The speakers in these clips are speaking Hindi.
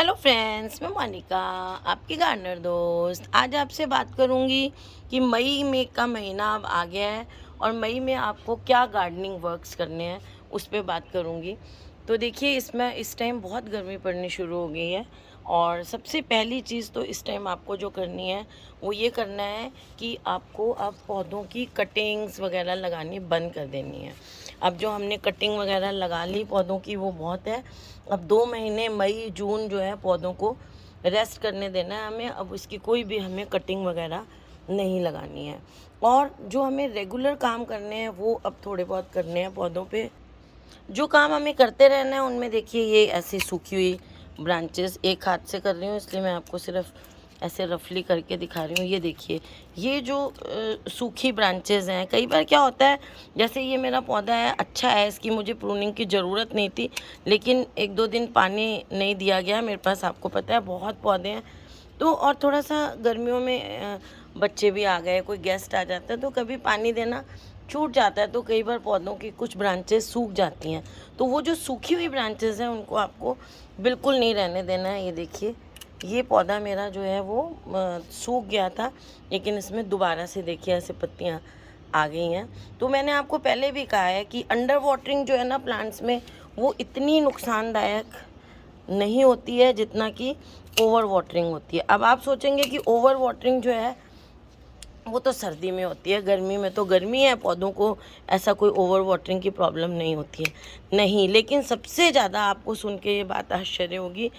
हेलो फ्रेंड्स, मैं मोनिका, आपकी गार्डनर दोस्त। आज आपसे बात करूंगी कि मई में का महीना अब आ गया है और मई में आपको क्या गार्डनिंग वर्क्स करने हैं उस पर बात करूंगी। तो देखिए, इसमें इस टाइम बहुत गर्मी पड़नी शुरू हो गई है और सबसे पहली चीज़ तो इस टाइम आपको जो करनी है वो ये करना है कि आपको अब पौधों की कटिंग्स वगैरह लगानी बंद कर देनी है। अब जो हमने कटिंग वगैरह लगा ली पौधों की वो बहुत है। अब 2 महीने मई जून जो है पौधों को रेस्ट करने देना है हमें। अब इसकी कोई भी हमें कटिंग वगैरह नहीं लगानी है और जो हमें रेगुलर काम करने हैं वो अब थोड़े बहुत करने हैं पौधों पे। जो काम हमें करते रहना है उनमें देखिए, ये ऐसी सूखी हुई ब्रांचेस एक हाथ से कर रही हूँ इसलिए मैं आपको सिर्फ ऐसे रफली करके दिखा रही हूँ। ये देखिए, ये जो सूखी ब्रांचेस हैं, कई बार क्या होता है, जैसे ये मेरा पौधा है अच्छा है, इसकी मुझे प्रूनिंग की ज़रूरत नहीं थी, लेकिन 1-2 दिन पानी नहीं दिया गया मेरे पास। आपको पता है बहुत पौधे हैं तो, और थोड़ा सा गर्मियों में बच्चे भी आ गए, कोई गेस्ट आ जाता है तो कभी पानी देना छूट जाता है तो कई बार पौधों की कुछ ब्रांचेस सूख जाती हैं। तो वो जो सूखी हुई ब्रांचेस हैं उनको आपको बिल्कुल नहीं रहने देना है। ये देखिए, ये पौधा मेरा जो है वो सूख गया था, लेकिन इसमें दोबारा से देखिए ऐसे पत्तियां आ गई हैं। तो मैंने आपको पहले भी कहा है कि अंडर वाटरिंग जो है ना प्लांट्स में, वो इतनी नुकसानदायक नहीं होती है जितना कि ओवर वाटरिंग होती है। अब आप सोचेंगे कि ओवर वाटरिंग जो है वो तो सर्दी में होती है, गर्मी में तो गर्मी है, पौधों को ऐसा कोई ओवर वाटरिंग की प्रॉब्लम नहीं होती है। नहीं, लेकिन सबसे ज़्यादा आपको सुन के ये बात आश्चर्य होगी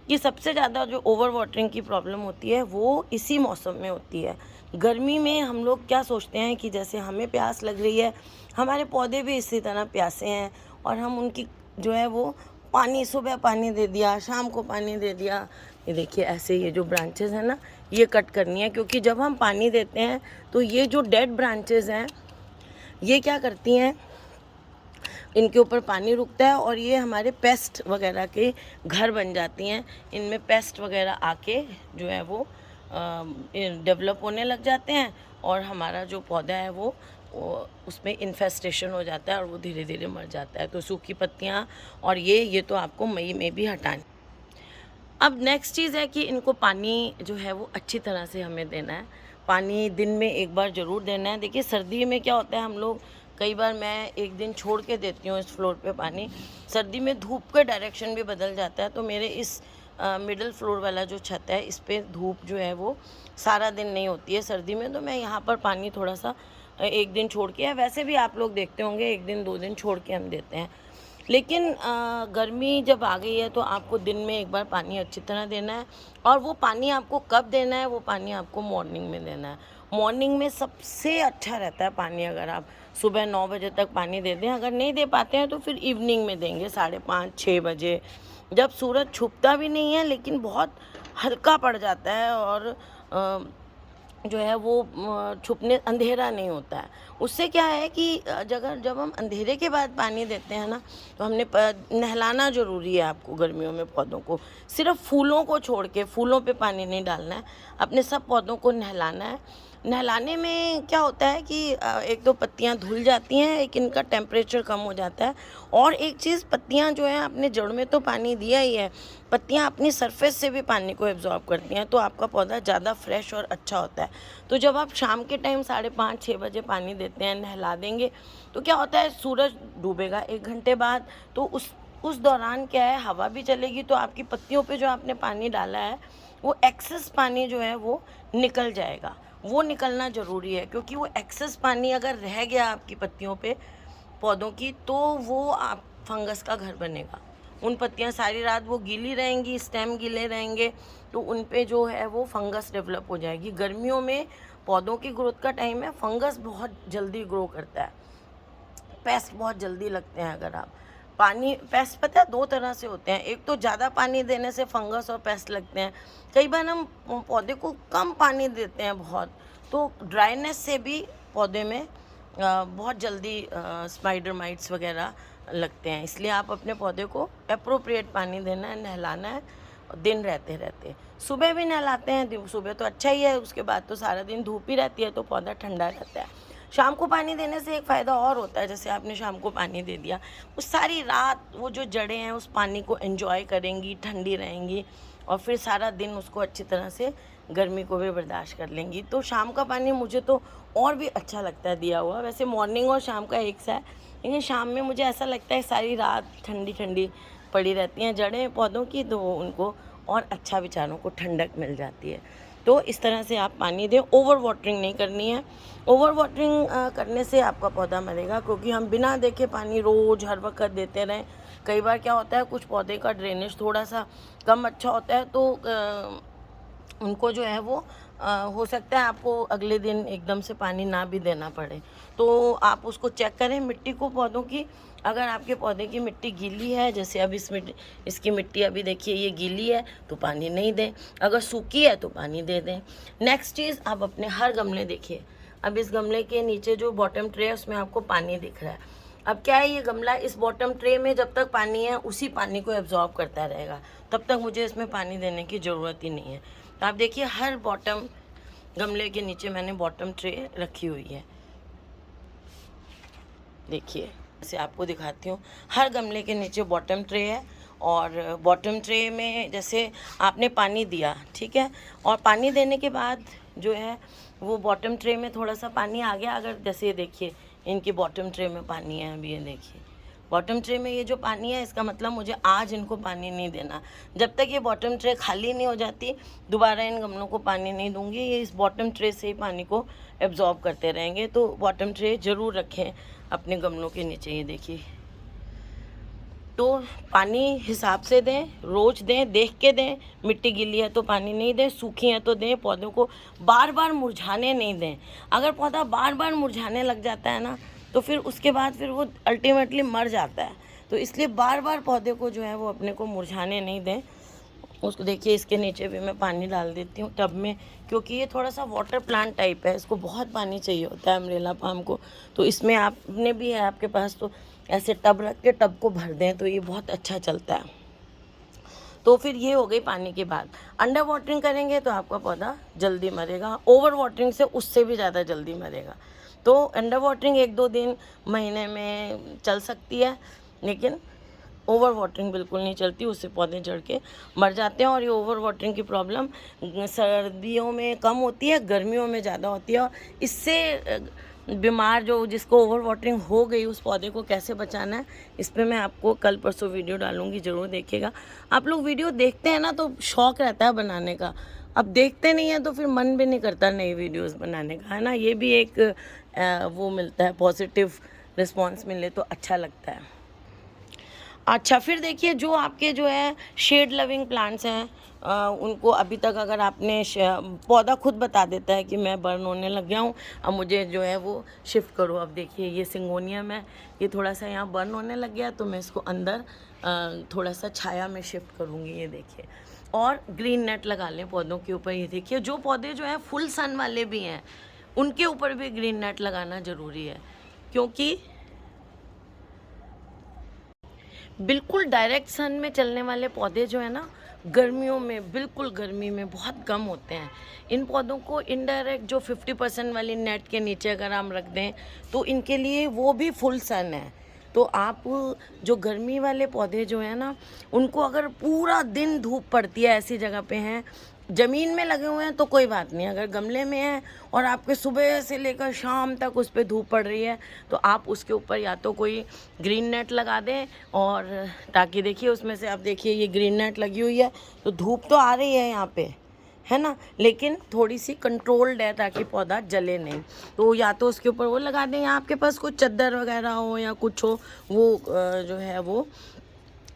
कि सबसे ज़्यादा जो ओवर वाटरिंग की प्रॉब्लम होती है वो इसी मौसम में होती है। गर्मी में हम लोग क्या सोचते हैं कि जैसे हमें प्यास लग रही है, हमारे पौधे भी इसी तरह प्यासे हैं और हम उनकी जो है वो पानी, सुबह पानी दे दिया, शाम को पानी दे दिया। ये देखिए, ऐसे ये जो ब्रांचेस हैं ना, ये कट करनी है, क्योंकि जब हम पानी देते हैं तो ये जो डेड ब्रांचेस हैं ये क्या करती हैं, इनके ऊपर पानी रुकता है और ये हमारे पेस्ट वगैरह के घर बन जाती हैं। इनमें पेस्ट वगैरह आके जो है वो डेवलप होने लग जाते हैं और हमारा जो पौधा है वो उसमें इन्फेस्टेशन हो जाता है और वो धीरे धीरे मर जाता है। तो सूखी पत्तियाँ और ये तो आपको मई में भी हटानी। अब नेक्स्ट चीज़ है कि इनको पानी जो है वो अच्छी तरह से हमें देना है। पानी दिन में एक बार ज़रूर देना है। देखिए, सर्दी में क्या होता है, हम लोग कई बार, मैं एक दिन छोड़ के देती हूँ इस फ्लोर पे पानी। सर्दी में धूप का डायरेक्शन भी बदल जाता है तो मेरे इस मिडिल फ्लोर वाला जो छत है इस पर धूप जो है वो सारा दिन नहीं होती है सर्दी में, तो मैं यहाँ पर पानी थोड़ा सा एक दिन छोड़ के, या वैसे भी आप लोग देखते होंगे 1 दिन 2 दिन छोड़ के हम देते हैं। लेकिन गर्मी जब आ गई है तो आपको दिन में एक बार पानी अच्छी तरह देना है। और वो पानी आपको कब देना है, वो पानी आपको मॉर्निंग में देना है। मॉर्निंग में सबसे अच्छा रहता है पानी, अगर आप सुबह 9 बजे तक पानी दे दें। अगर नहीं दे पाते हैं तो फिर इवनिंग में देंगे, 5:30-6 बजे, जब सूरज छुपता भी नहीं है लेकिन बहुत हल्का पड़ जाता है और जो है वो छुपने, अंधेरा नहीं होता है। उससे क्या है कि जब हम अंधेरे के बाद पानी देते हैं ना, तो हमने नहलाना ज़रूरी है आपको गर्मियों में पौधों को। सिर्फ फूलों को छोड़ के, फूलों पे पानी नहीं डालना है, अपने सब पौधों को नहलाना है। नहलाने में क्या होता है कि एक तो पत्तियां धुल जाती हैं, एक इनका टेम्परेचर कम हो जाता है, और एक चीज़, पत्तियां जो है अपने जड़ में तो पानी दिया ही है, पत्तियां अपनी सरफेस से भी पानी को एब्जॉर्ब करती हैं, तो आपका पौधा ज़्यादा फ्रेश और अच्छा होता है। तो जब आप शाम के टाइम 5:30-6 बजे पानी देते हैं, नहला देंगे, तो क्या होता है, सूरज डूबेगा 1 घंटे बाद, तो उस दौरान क्या है, हवा भी चलेगी तो आपकी पत्तियों पे जो आपने पानी डाला है वो एक्सेस पानी जो है वो निकल जाएगा। वो निकलना ज़रूरी है, क्योंकि वो एक्सेस पानी अगर रह गया आपकी पत्तियों पे, पौधों की, तो वो आप फंगस का घर बनेगा। उन पत्तियां सारी रात वो गीली रहेंगी, स्टेम गीले रहेंगे, तो उन पे जो है वो फंगस डेवलप हो जाएगी। गर्मियों में पौधों की ग्रोथ का टाइम है, फंगस बहुत जल्दी ग्रो करता है, पेस्ट बहुत जल्दी लगते हैं। अगर आप पानी, पेस्ट पता है 2 तरह से होते हैं, एक तो ज़्यादा पानी देने से फंगस और पेस्ट लगते हैं। कई बार हम पौधे को कम पानी देते हैं बहुत, तो ड्राइनेस से भी पौधे में बहुत जल्दी स्पाइडर माइट्स वगैरह लगते हैं। इसलिए आप अपने पौधे को अप्रोप्रिएट पानी देना है, नहलाना है दिन रहते रहते। सुबह भी नहलाते हैं, सुबह तो अच्छा ही है, उसके बाद तो सारा दिन धूप ही रहती है तो पौधा ठंडा रहता है। शाम को पानी देने से एक फ़ायदा और होता है, जैसे आपने शाम को पानी दे दिया, वो सारी रात वो जो जड़ें हैं उस पानी को एंजॉय करेंगी, ठंडी रहेंगी और फिर सारा दिन उसको अच्छी तरह से गर्मी को भी बर्दाश्त कर लेंगी। तो शाम का पानी मुझे तो और भी अच्छा लगता है दिया हुआ। वैसे मॉर्निंग और शाम का एक सा है, लेकिन शाम में मुझे ऐसा लगता है सारी रात ठंडी ठंडी पड़ी रहती हैं जड़ें पौधों की, तो उनको और अच्छा बेचारों को ठंडक मिल जाती है। तो इस तरह से आप पानी दें, ओवर वाटरिंग नहीं करनी है। ओवर वाटरिंग करने से आपका पौधा मरेगा, क्योंकि हम बिना देखे पानी रोज़ हर वक्त देते रहें। कई बार क्या होता है, कुछ पौधे का ड्रेनेज थोड़ा सा कम अच्छा होता है, तो उनको जो है वो हो सकता है आपको अगले दिन एकदम से पानी ना भी देना पड़े। तो आप उसको चेक करें मिट्टी को पौधों की। अगर आपके पौधे की मिट्टी गीली है, जैसे अब इसकी मिट्टी अभी देखिए ये गीली है, तो पानी नहीं दें। अगर सूखी है तो पानी दे दें। नेक्स्ट चीज़, आप अपने हर गमले देखिए, अब इस गमले के नीचे जो बॉटम ट्रे है उसमें आपको पानी दिख रहा है। अब क्या है, ये गमला इस बॉटम ट्रे में जब तक पानी है उसी पानी को एब्जॉर्ब करता रहेगा, तब तक मुझे इसमें पानी देने की ज़रूरत ही नहीं है। तो आप देखिए हर बॉटम गमले के नीचे मैंने बॉटम ट्रे रखी हुई है। देखिए इसे आपको दिखाती हूँ, हर गमले के नीचे बॉटम ट्रे है और बॉटम ट्रे में जैसे आपने पानी दिया, ठीक है, और पानी देने के बाद जो है वो बॉटम ट्रे में थोड़ा सा पानी आ गया। अगर जैसे ये देखिए इनकी बॉटम ट्रे में पानी है, अभी ये देखिए बॉटम ट्रे में ये जो पानी है, इसका मतलब मुझे आज इनको पानी नहीं देना। जब तक ये बॉटम ट्रे खाली नहीं हो जाती, दोबारा इन गमलों को पानी नहीं दूंगी। ये इस बॉटम ट्रे से ही पानी को एब्जॉर्ब करते रहेंगे। तो बॉटम ट्रे ज़रूर रखें अपने गमलों के नीचे। ये देखिए, तो पानी हिसाब से दें, रोज़ दें, देख के दें। मिट्टी गीली है तो पानी नहीं दें, सूखी है तो दें। पौधों को बार बार मुरझाने नहीं दें। अगर पौधा बार बार मुरझाने लग जाता है ना, तो फिर उसके बाद फिर वो अल्टीमेटली मर जाता है। तो इसलिए बार बार पौधे को जो है वो अपने को मुरझाने नहीं दें। उसको देखिए, इसके नीचे भी मैं पानी डाल देती हूँ टब में, क्योंकि ये थोड़ा सा वाटर प्लांट टाइप है, इसको बहुत पानी चाहिए होता है अम्ब्रेला पाम को। तो इसमें आपने भी है आपके पास, तो ऐसे टब रख के टब को भर दें तो ये बहुत अच्छा चलता है। तो फिर ये हो गई पानी की बात। अंडर वाटरिंग करेंगे तो आपका पौधा जल्दी मरेगा, ओवर वाटरिंग से उससे भी ज़्यादा जल्दी मरेगा। तो अंडर वाटरिंग 1-2 दिन महीने में चल सकती है, लेकिन ओवर वाटरिंग बिल्कुल नहीं चलती, उससे पौधे जड़ के मर जाते हैं। और ये ओवर वाटरिंग की प्रॉब्लम सर्दियों में कम होती है, गर्मियों में ज़्यादा होती है। और इससे बीमार जो जिसको ओवर वाटरिंग हो गई, उस पौधे को कैसे बचाना है, इस पर मैं आपको कल परसों वीडियो डालूंगी, ज़रूर देखिएगा। आप लोग वीडियो देखते हैं ना तो शौक़ रहता है बनाने का, अब देखते नहीं है तो फिर मन भी नहीं करता नई वीडियोस बनाने का, है ना। ये भी एक वो मिलता है, पॉजिटिव रिस्पॉन्स मिले तो अच्छा लगता है। अच्छा, फिर देखिए जो आपके जो है शेड लविंग प्लांट्स हैं, उनको अभी तक अगर आपने पौधा खुद बता देता है कि मैं बर्न होने लग गया हूँ, अब मुझे जो है वो शिफ्ट करो। अब देखिए ये सिंगोनियम है, ये थोड़ा सा यहाँ बर्न होने लग गया, तो मैं इसको अंदर थोड़ा सा छाया में शिफ्ट करूँगी। ये देखिए, और ग्रीन नेट लगा लें पौधों के ऊपर। ये देखिए जो पौधे जो हैं फुल सन वाले भी हैं, उनके ऊपर भी ग्रीन नेट लगाना ज़रूरी है, क्योंकि बिल्कुल डायरेक्ट सन में चलने वाले पौधे जो है ना, गर्मियों में, बिल्कुल गर्मी में बहुत कम होते हैं। इन पौधों को इनडायरेक्ट जो 50% वाली नेट के नीचे अगर हम रख दें, तो इनके लिए वो भी फुल सन है। तो आप जो गर्मी वाले पौधे जो हैं ना, उनको अगर पूरा दिन धूप पड़ती है, ऐसी जगह पे हैं, ज़मीन में लगे हुए हैं तो कोई बात नहीं। अगर गमले में हैं और आपके सुबह से लेकर शाम तक उस पर धूप पड़ रही है, तो आप उसके ऊपर या तो कोई ग्रीन नेट लगा दें, और ताकि देखिए उसमें से आप देखिए ये ग्रीन नेट लगी हुई है, तो धूप तो आ रही है यहाँ पे, है ना, लेकिन थोड़ी सी कंट्रोल्ड है ताकि पौधा जले नहीं। तो या तो उसके ऊपर वो लगा दें, या आपके पास कुछ चादर वगैरह हो या कुछ हो, वो जो है वो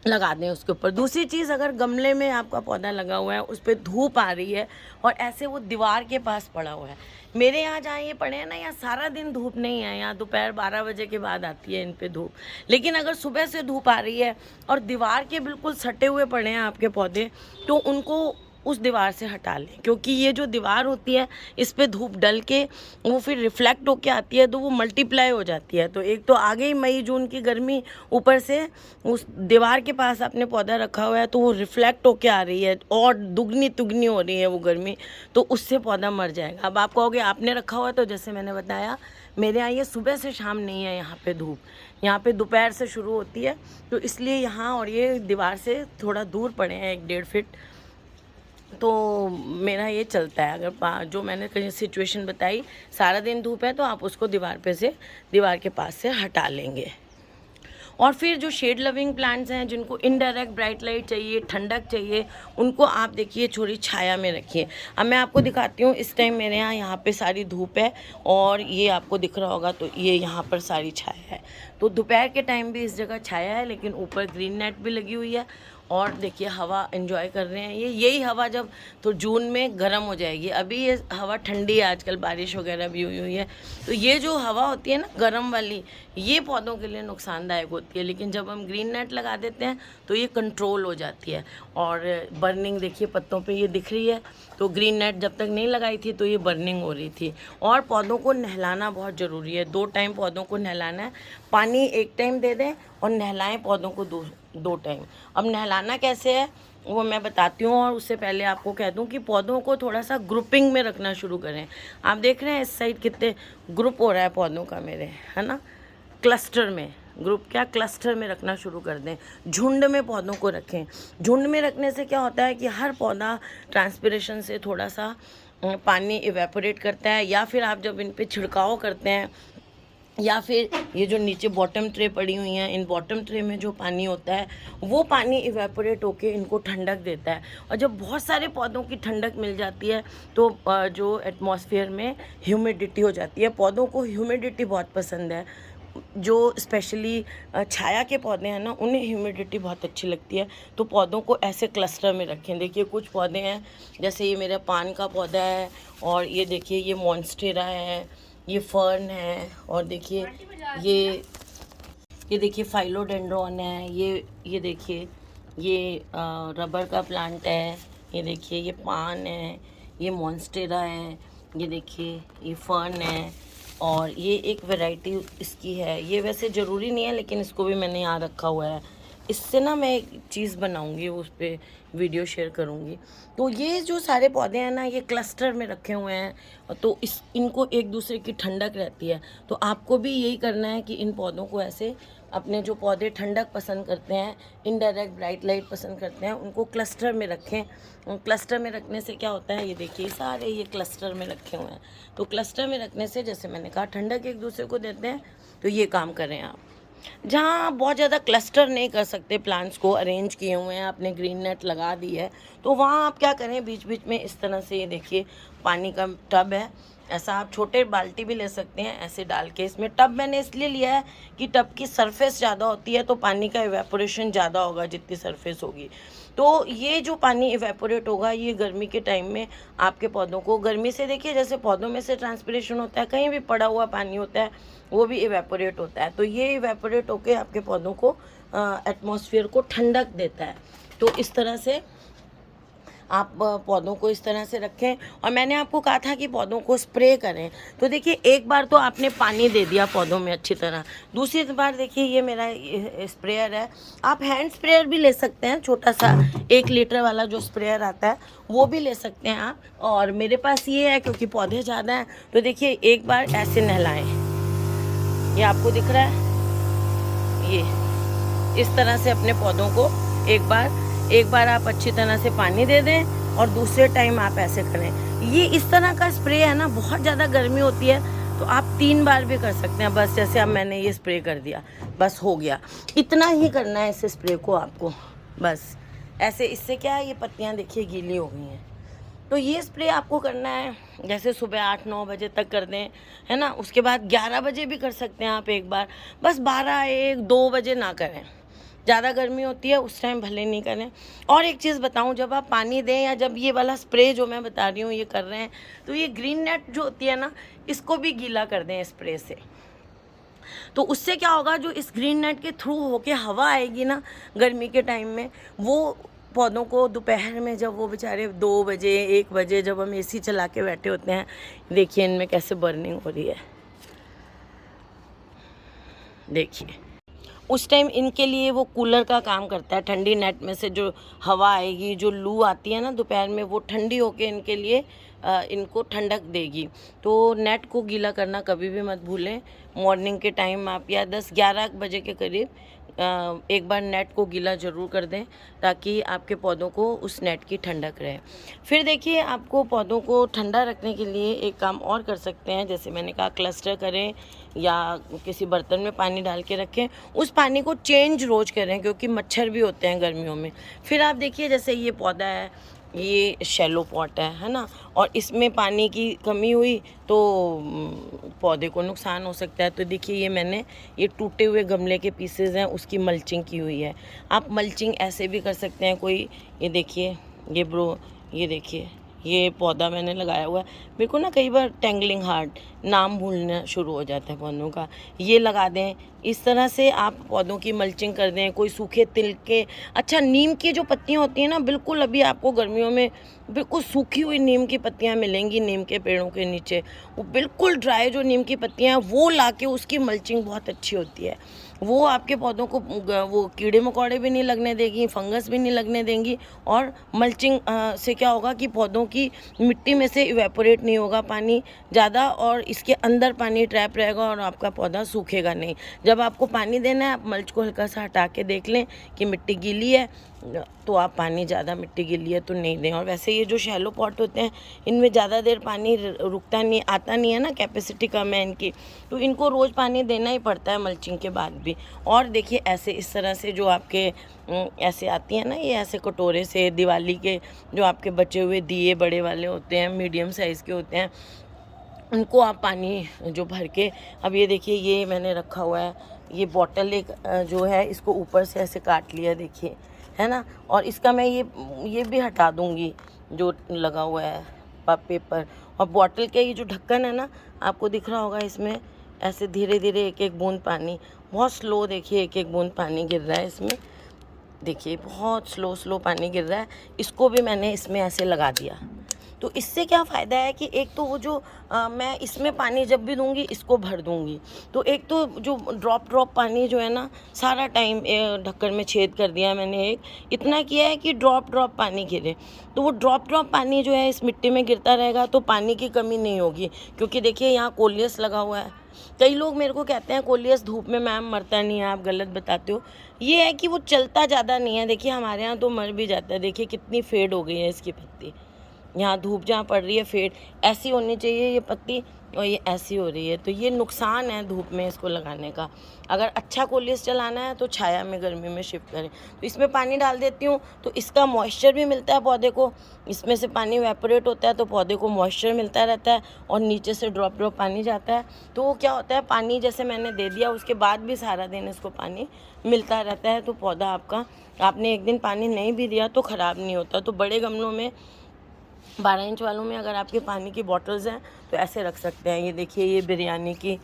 लगा दें उसके ऊपर। दूसरी चीज़, अगर गमले में आपका पौधा लगा हुआ है, उस पर धूप आ रही है और ऐसे वो दीवार के पास पड़ा हुआ है, मेरे यहाँ जहाँ ये पड़े हैं ना, यहाँ सारा दिन धूप नहीं है, यहाँ दोपहर 12 बजे के बाद आती है इन पे धूप। लेकिन अगर सुबह से धूप आ रही है और दीवार के बिल्कुल सटे हुए पड़े हैं आपके पौधे, तो उनको उस दीवार से हटा लें, क्योंकि ये जो दीवार होती है इस पे धूप डल के वो फिर रिफ्लेक्ट होके आती है तो वो मल्टीप्लाई हो जाती है। तो एक तो आ गई मई जून की गर्मी, ऊपर से उस दीवार के पास आपने पौधा रखा हुआ है तो वो रिफ्लेक्ट होके आ रही है और दुगनी तुगनी हो रही है वो गर्मी, तो उससे पौधा मर जाएगा। अब आप कहोगे आपने रखा हुआ है, तो जैसे मैंने बताया मेरे यहाँ ये सुबह से शाम नहीं है, यहाँ पे धूप, यहाँ पे दोपहर से शुरू होती है, तो इसलिए यहाँ और ये दीवार से थोड़ा दूर पड़े हैं 1-1.5 फीट, तो मेरा ये चलता है। अगर जो मैंने कहीं सिचुएशन बताई सारा दिन धूप है तो आप उसको दीवार के पास से हटा लेंगे। और फिर जो शेड लविंग प्लांट्स हैं जिनको इनडायरेक्ट ब्राइट लाइट चाहिए, ठंडक चाहिए, उनको आप देखिए थोड़ी छाया में रखिए। अब मैं आपको दिखाती हूँ, इस टाइम मेरे यहाँ पे सारी धूप है और ये आपको दिख रहा होगा, तो ये यहाँ पर सारी छाया है। तो दोपहर के टाइम भी इस जगह छाया है, लेकिन ऊपर ग्रीन नेट भी लगी हुई है और देखिए हवा एंजॉय कर रहे हैं। यही हवा जब तो जून में गर्म हो जाएगी। अभी ये हवा ठंडी है, आजकल बारिश वगैरह भी हुई है, तो ये जो हवा होती है ना गर्म वाली, ये पौधों के लिए नुकसानदायक होती है। लेकिन जब हम ग्रीन नेट लगा देते हैं तो ये कंट्रोल हो जाती है। और बर्निंग देखिए पत्तों पे ये दिख रही है, तो ग्रीन नेट जब तक नहीं लगाई थी तो ये बर्निंग हो रही थी। और पौधों को नहलाना बहुत ज़रूरी है, 2 टाइम पौधों को नहलाना है। पानी 1 टाइम दे दें और नहलाएं पौधों को 2 टाइम। अब नहलाना कैसे है वो मैं बताती हूँ, और उससे पहले आपको कह दूँ कि पौधों को थोड़ा सा ग्रुपिंग में रखना शुरू करें। आप देख रहे हैं इस साइड कितने ग्रुप हो रहा है पौधों का मेरे, है ना, क्लस्टर में। ग्रुप क्या, क्लस्टर में रखना शुरू कर दें, झुंड में पौधों को रखें। झुंड में रखने से क्या होता है कि हर पौधा ट्रांसपिरेशन से थोड़ा सा पानी इवेपोरेट करता है, या फिर आप जब इन पे छिड़काव करते हैं, या फिर ये जो नीचे बॉटम ट्रे पड़ी हुई हैं, इन बॉटम ट्रे में जो पानी होता है वो पानी इवेपोरेट होके इनको ठंडक देता है। और जब बहुत सारे पौधों की ठंडक मिल जाती है तो जो एटमॉस्फेयर में ह्यूमिडिटी हो जाती है, पौधों को ह्यूमिडिटी बहुत पसंद है। जो स्पेशली छाया के पौधे हैं ना, उन्हें ह्यूमिडिटी बहुत अच्छी लगती है, तो पौधों को ऐसे क्लस्टर में रखें। देखिए कुछ पौधे हैं, जैसे ये मेरा पान का पौधा है, और ये देखिए ये मॉन्स्टेरा है, ये फर्न है, और देखिए ये देखिए फाइलोडेंड्रॉन है, ये देखिए ये रबर का प्लांट है, ये देखिए ये पान है, ये मॉन्स्टेरा है, ये देखिए ये फर्न है, और ये एक वैरायटी इसकी है। ये वैसे ज़रूरी नहीं है, लेकिन इसको भी मैंने यहाँ रखा हुआ है। इससे ना मैं एक चीज़ बनाऊंगी, उस पर वीडियो शेयर करूंगी। तो ये जो सारे पौधे हैं ना, ये क्लस्टर में रखे हुए हैं, तो इनको एक दूसरे की ठंडक रहती है। तो आपको भी यही करना है कि इन पौधों को ऐसे, अपने जो पौधे ठंडक पसंद करते हैं, इनडायरेक्ट ब्राइट लाइट पसंद करते हैं, उनको क्लस्टर में रखें। क्लस्टर में रखने से क्या होता है, ये देखिए सारे ये क्लस्टर में रखे हुए हैं, तो क्लस्टर में रखने से जैसे मैंने कहा ठंडक एक दूसरे को देते हैं। तो ये काम करें आप। जहाँ बहुत ज़्यादा क्लस्टर नहीं कर सकते, प्लांट्स को अरेंज किए हुए हैं, आपने ग्रीन नेट लगा दी है, तो वहाँ आप क्या करें, बीच बीच में इस तरह से, ये देखिए पानी का टब है, ऐसा आप छोटे बाल्टी भी ले सकते हैं, ऐसे डाल के इसमें। टब मैंने इसलिए लिया है कि टब की सरफेस ज़्यादा होती है तो पानी का इवेपोरेशन ज़्यादा होगा जितनी सरफेस होगी। तो ये जो पानी इवेपोरेट होगा, ये गर्मी के टाइम में आपके पौधों को, गर्मी से देखिए जैसे पौधों में से ट्रांसपिरेशन होता है, कहीं भी पड़ा हुआ पानी होता है वो भी इवेपोरेट होता है, तो ये इवेपोरेट होके आपके पौधों को एटमॉस्फेयर को ठंडक देता है। तो इस तरह से आप पौधों को इस तरह से रखें। और मैंने आपको कहा था कि पौधों को स्प्रे करें, तो देखिए एक बार तो आपने पानी दे दिया पौधों में अच्छी तरह, दूसरी बार देखिए ये मेरा स्प्रेयर है, आप हैंड स्प्रेयर भी ले सकते हैं, छोटा सा 1 लीटर वाला जो स्प्रेयर आता है वो भी ले सकते हैं आप। और मेरे पास ये है क्योंकि पौधे ज़्यादा हैं, तो देखिए एक बार ऐसे नहलाएं, ये आपको दिख रहा है, ये इस तरह से अपने पौधों को एक बार आप अच्छी तरह से पानी दे दें, और दूसरे टाइम आप ऐसे करें। ये इस तरह का स्प्रे है ना, बहुत ज़्यादा गर्मी होती है तो आप 3 बार भी कर सकते हैं। बस जैसे अब मैंने ये स्प्रे कर दिया, बस हो गया, इतना ही करना है इस स्प्रे को आपको, बस ऐसे। इससे क्या है, ये पत्तियाँ देखिए गीली हो गई हैं, तो ये स्प्रे आपको करना है जैसे सुबह 8-9 बजे तक कर दें, है ना। उसके बाद 11 बजे भी कर सकते हैं आप एक बार, बस 12-1-2 बजे ना करें, ज़्यादा गर्मी होती है उस टाइम भले नहीं करें। और एक चीज़ बताऊं, जब आप पानी दें या जब ये वाला स्प्रे जो मैं बता रही हूँ ये कर रहे हैं, तो ये ग्रीन नेट जो होती है ना, इसको भी गीला कर दें स्प्रे से। तो उससे क्या होगा, जो इस ग्रीन नेट के थ्रू होके हवा आएगी ना गर्मी के टाइम में, वो पौधों को दोपहर में जब वो बेचारे 2 बजे 1 बजे जब हम एसी चला के बैठे होते हैं, देखिए इनमें कैसे बर्निंग हो रही है, देखिए। उस टाइम इनके लिए वो कूलर का काम करता है। ठंडी नेट में से जो हवा आएगी, जो लू आती है ना दोपहर में, वो ठंडी होके इनके लिए इनको ठंडक देगी। तो नेट को गीला करना कभी भी मत भूलें। मॉर्निंग के टाइम आप या 10-11 बजे के करीब एक बार नेट को गीला ज़रूर कर दें, ताकि आपके पौधों को उस नेट की ठंडक रहे। फिर देखिए, आपको पौधों को ठंडा रखने के लिए एक काम और कर सकते हैं। जैसे मैंने कहा, क्लस्टर करें या किसी बर्तन में पानी डाल के रखें। उस पानी को चेंज रोज़ करें, क्योंकि मच्छर भी होते हैं गर्मियों में। फिर आप देखिए, जैसे ये पौधा है, ये शैलो पॉट है ना, और इसमें पानी की कमी हुई तो पौधे को नुकसान हो सकता है। तो देखिए, ये मैंने ये टूटे हुए गमले के पीसेज हैं, उसकी मल्चिंग की हुई है। आप मल्चिंग ऐसे भी कर सकते हैं कोई, ये देखिए, ये देखिए, ये पौधा मैंने लगाया हुआ है। मेरे को ना कई बार टेंगलिंग हार्ट, नाम भूलना शुरू हो जाता है पौधों का। ये लगा दें। इस तरह से आप पौधों की मल्चिंग कर दें। कोई सूखे तिल के, अच्छा, नीम की जो पत्तियां होती हैं ना, बिल्कुल अभी आपको गर्मियों में बिल्कुल सूखी हुई नीम की पत्तियां मिलेंगी नीम के पेड़ों के नीचे। वो बिल्कुल ड्राई जो नीम की पत्तियां हैं, वो ला के उसकी मल्चिंग बहुत अच्छी होती है। वो आपके पौधों को वो कीड़े मकोड़े भी नहीं लगने देगी, फंगस भी नहीं लगने देंगी। और मल्चिंग से क्या होगा कि पौधों की मिट्टी में से इवेपोरेट नहीं होगा पानी ज़्यादा, और इसके अंदर पानी ट्रैप रहेगा और आपका पौधा सूखेगा नहीं। जब आपको पानी देना है, आप मल्च को हल्का सा हटा के देख लें कि मिट्टी गीली है, तो आप पानी ज़्यादा, मिट्टी गीली है तो नहीं दें। और वैसे ये जो शैलो पॉट होते हैं, इनमें ज़्यादा देर पानी रुकता नहीं, आता नहीं है ना, कैपेसिटी कम है इनकी, तो इनको रोज़ पानी देना ही पड़ता है मल्चिंग के बाद भी। और देखिए, ऐसे इस तरह से जो आपके ऐसे आती हैं ना, ये ऐसे कटोरे से दिवाली के जो आपके बचे हुए दिए बड़े वाले होते हैं, मीडियम साइज़ के होते हैं, उनको आप पानी जो भर के, अब ये देखिए, ये मैंने रखा हुआ है, ये बॉटल एक जो है, इसको ऊपर से ऐसे काट लिया, देखिए, है ना। और इसका मैं ये भी हटा दूँगी जो लगा हुआ है पेपर। और बॉटल के ये जो ढक्कन है ना, आपको दिख रहा होगा, इसमें ऐसे धीरे धीरे एक एक बूंद पानी, बहुत स्लो, देखिए एक एक बूंद पानी गिर रहा है इसमें, देखिए बहुत स्लो पानी गिर रहा है। इसको भी मैंने इसमें ऐसे लगा दिया। तो इससे क्या फ़ायदा है कि एक तो वो जो मैं इसमें पानी जब भी दूंगी, इसको भर दूंगी, तो एक तो जो ड्रॉप पानी जो है ना, सारा टाइम ढक्कन में छेद कर दिया मैंने, एक इतना किया है कि ड्रॉप पानी गिरे। तो वो ड्रॉप पानी जो है इस मिट्टी में गिरता रहेगा, तो पानी की कमी नहीं होगी। क्योंकि देखिए, यहाँ कोलियस लगा हुआ है। कई लोग मेरे को कहते हैं कोलियस धूप में मैम मरता नहीं है, आप गलत बताते हो। ये है कि वो चलता ज़्यादा नहीं है। देखिए, हमारे यहाँ तो मर भी जाता है। देखिए कितनी फेड हो गई है इसकी पत्ती, यहाँ धूप जहाँ पड़ रही है, फेड ऐसी होनी चाहिए ये पत्ती, और ये ऐसी हो रही है। तो ये नुकसान है धूप में इसको लगाने का। अगर अच्छा कोलियस चलाना है तो छाया में, गर्मी में शिफ्ट करें। तो इसमें पानी डाल देती हूँ, तो इसका मॉइस्चर भी मिलता है पौधे को। इसमें से पानी इवेपोरेट होता है, तो पौधे को मॉइस्चर मिलता रहता है, और नीचे से ड्रॉप पानी जाता है। तो वो क्या होता है, पानी जैसे मैंने दे दिया, उसके बाद भी सारा दिन इसको पानी मिलता रहता है। तो पौधा आपका, आपने एक दिन पानी नहीं भी दिया तो ख़राब नहीं होता। तो बड़े गमलों में, 12 इंच वालों में अगर आपके पानी की बॉटल्स हैं तो ऐसे रख सकते हैं। ये देखिए, ये बिरयानी की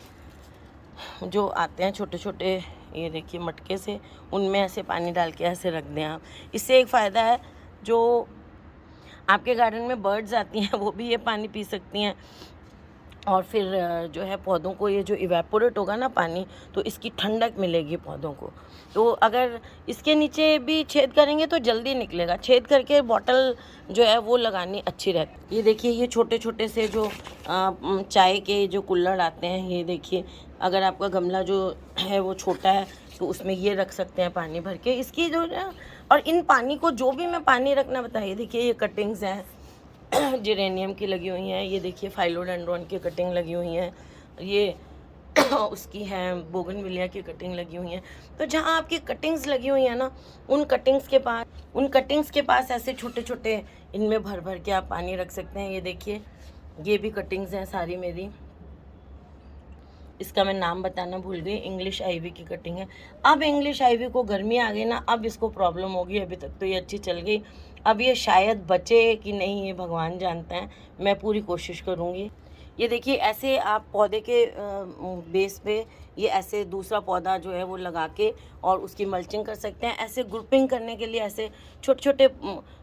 जो आते हैं छोटे छोटे, ये देखिए मटके से, उनमें ऐसे पानी डाल के ऐसे रख दें आप। इससे एक फ़ायदा है, जो आपके गार्डन में बर्ड्स आती हैं वो भी ये पानी पी सकती हैं। और फिर जो है पौधों को ये जो इवेपोरेट होगा ना पानी, तो इसकी ठंडक मिलेगी पौधों को। तो अगर इसके नीचे भी छेद करेंगे तो जल्दी निकलेगा। छेद करके बॉटल जो है वो लगानी अच्छी रहती है। ये देखिए, ये छोटे छोटे से जो चाय के जो कुल्हड़ आते हैं, ये देखिए, अगर आपका गमला जो है वो छोटा है तो उसमें ये रख सकते हैं पानी भर के, इसकी जो है। और इन पानी को जो भी मैं पानी रखना बताइए, देखिए ये कटिंग्स हैं जेरेनियम की लगी हुई हैं, ये देखिए फाइलोडेंड्रॉन की कटिंग लगी हुई हैं, ये उसकी है बोगनविलिया की कटिंग लगी हुई है। तो जहाँ आपकी कटिंग्स लगी हुई है ना, उन कटिंग्स के पास ऐसे छोटे छोटे इनमें भर भर के आप पानी रख सकते हैं। ये देखिए, ये भी कटिंग्स हैं सारी मेरी। इसका मैं नाम बताना भूल गई, इंग्लिश आईवी की कटिंग है। अब इंग्लिश आईवी को गर्मी आ गई ना, अब इसको प्रॉब्लम होगी। अभी तक तो ये अच्छी चल गई, अब ये शायद बचे कि नहीं ये भगवान जानता है। मैं पूरी कोशिश करूँगी। ये देखिए ऐसे आप पौधे के बेस पे ये ऐसे दूसरा पौधा जो है वो लगा के और उसकी मल्चिंग कर सकते हैं। ऐसे ग्रुपिंग करने के लिए ऐसे छोटे-छोटे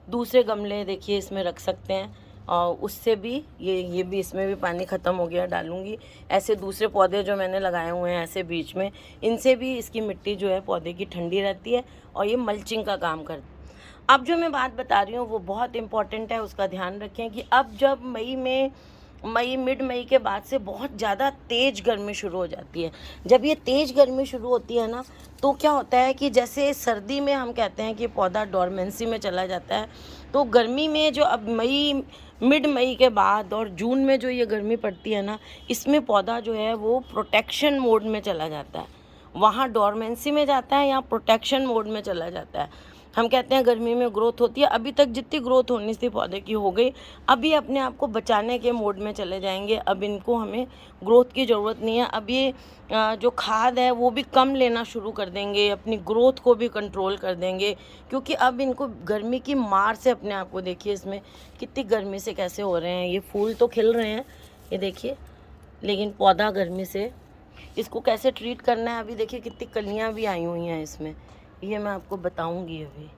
दूसरे गमले देखिए इसमें रख सकते हैं। और उससे भी ये भी इसमें भी पानी ख़त्म हो गया, डालूँगी। ऐसे दूसरे पौधे जो मैंने लगाए हुए हैं ऐसे बीच में, इनसे भी इसकी मिट्टी जो है पौधे की ठंडी रहती है और ये मल्चिंग का काम करती है। अब जो मैं बात बता रही हूँ वो बहुत इम्पॉर्टेंट है, उसका ध्यान रखें कि अब जब मिड मई के बाद से बहुत ज़्यादा तेज़ गर्मी शुरू हो जाती है। जब ये तेज़ गर्मी शुरू होती है ना, तो क्या होता है कि जैसे सर्दी में हम कहते हैं कि पौधा डोरमेंसी में चला जाता है, तो गर्मी में जो अब मिड मई के बाद और जून में जो ये गर्मी पड़ती है ना, इसमें पौधा जो है वो प्रोटेक्शन मोड में चला जाता है। वहाँ डोरमेंसी में जाता है, यहाँ प्रोटेक्शन मोड में चला जाता है। हम कहते हैं गर्मी में ग्रोथ होती है, अभी तक जितनी ग्रोथ होनी थी पौधे की हो गई, अभी अपने आप को बचाने के मोड में चले जाएंगे। अब इनको हमें ग्रोथ की ज़रूरत नहीं है। अब ये जो खाद है वो भी कम लेना शुरू कर देंगे, अपनी ग्रोथ को भी कंट्रोल कर देंगे, क्योंकि अब इनको गर्मी की मार से अपने आप को देखिए इसमें कितनी गर्मी से कैसे हो रहे हैं। ये फूल तो खिल रहे हैं, ये देखिए, लेकिन पौधा गर्मी से इसको कैसे ट्रीट करना है। अभी देखिए कितनी कलियाँ भी आई हुई हैं इसमें, ये मैं आपको बताऊंगी, अभी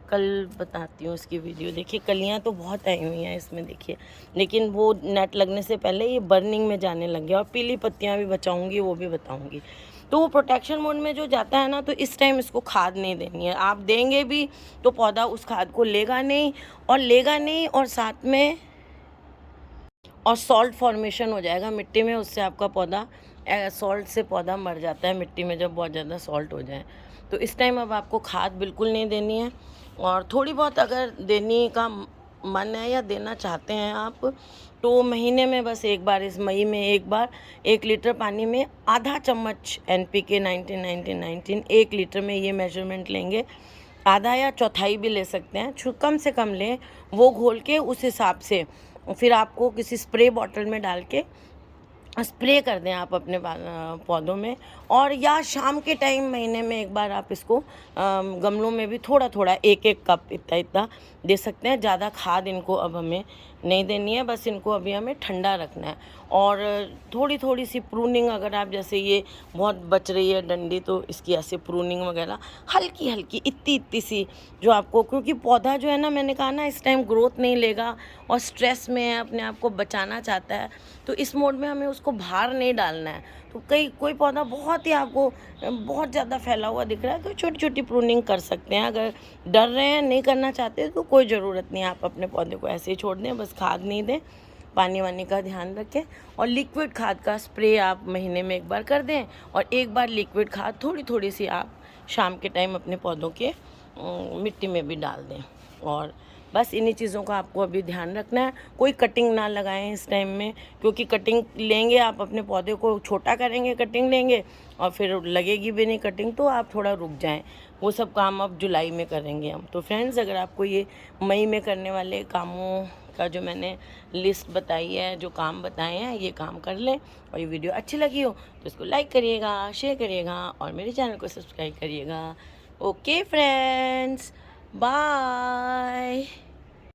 कल बताती हूँ इसकी वीडियो। देखिए कलियाँ तो बहुत आई हुई हैं इसमें देखिए, लेकिन वो नेट लगने से पहले ये बर्निंग में जाने लग गया। और पीली पत्तियाँ भी बचाऊंगी, वो भी बताऊंगी। तो वो प्रोटेक्शन मोड में जो जाता है ना, तो इस टाइम इसको खाद नहीं देनी है। आप देंगे भी तो पौधा उस खाद को लेगा नहीं और साथ में और सॉल्ट फॉर्मेशन हो जाएगा मिट्टी में, उससे आपका पौधा सॉल्ट से पौधा मर जाता है मिट्टी में जब बहुत ज़्यादा सॉल्ट हो जाए। तो इस टाइम अब आपको खाद बिल्कुल नहीं देनी है, और थोड़ी बहुत अगर देने का मन है या देना चाहते हैं आप, तो महीने में बस एक बार, इस मई में एक बार 1 लीटर पानी में आधा चम्मच NPK 19-19-19 1 लीटर में ये मेजरमेंट लेंगे। आधा या चौथाई भी ले सकते हैं, कम से कम लें, वो घोल के उस हिसाब से फिर आपको किसी स्प्रे बॉटल में डाल के स्प्रे कर दें आप अपने पौधों में। और या शाम के टाइम महीने में एक बार आप इसको गमलों में भी थोड़ा थोड़ा 1-1 कप इतना दे सकते हैं। ज़्यादा खाद इनको अब हमें नहीं देनी है, बस इनको अभी हमें ठंडा रखना है। और थोड़ी थोड़ी सी प्रूनिंग, अगर आप जैसे ये बहुत बच रही है डंडी, तो इसकी ऐसे प्रूनिंग वगैरह हल्की हल्की इतनी सी जो आपको, क्योंकि पौधा जो है ना, मैंने कहा ना, इस टाइम ग्रोथ नहीं लेगा और स्ट्रेस में है, अपने आप को बचाना चाहता है, तो इस मोड में हमें उसको बाहर नहीं डालना है। तो कोई पौधा बहुत ही आपको बहुत ज़्यादा फैला हुआ दिख रहा है, तो छोटी छोटी प्रूनिंग कर सकते हैं। अगर डर रहे हैं, नहीं करना चाहते, तो कोई ज़रूरत नहीं है, आप अपने पौधे को ऐसे ही छोड़ दें, बस खाद नहीं दें, पानी वानी का ध्यान रखें। और लिक्विड खाद का स्प्रे आप महीने में एक बार कर दें, और एक बार लिक्विड खाद थोड़ी थोड़ी सी आप शाम के टाइम अपने पौधों के मिट्टी में भी डाल दें। और बस इन्हीं चीज़ों का आपको अभी ध्यान रखना है। कोई कटिंग ना लगाएं इस टाइम में, क्योंकि कटिंग लेंगे आप, अपने पौधे को छोटा करेंगे, कटिंग लेंगे और फिर लगेगी भी नहीं कटिंग, तो आप थोड़ा रुक जाएं। वो सब काम अब जुलाई में करेंगे हम। तो फ्रेंड्स, अगर आपको ये मई में करने वाले कामों का जो मैंने लिस्ट बताई है, जो काम बताए हैं, ये काम कर लें, और ये वीडियो अच्छी लगी हो तो इसको लाइक करिएगा, शेयर करिएगा और मेरे चैनल को सब्सक्राइब करिएगा। Okay friends, bye.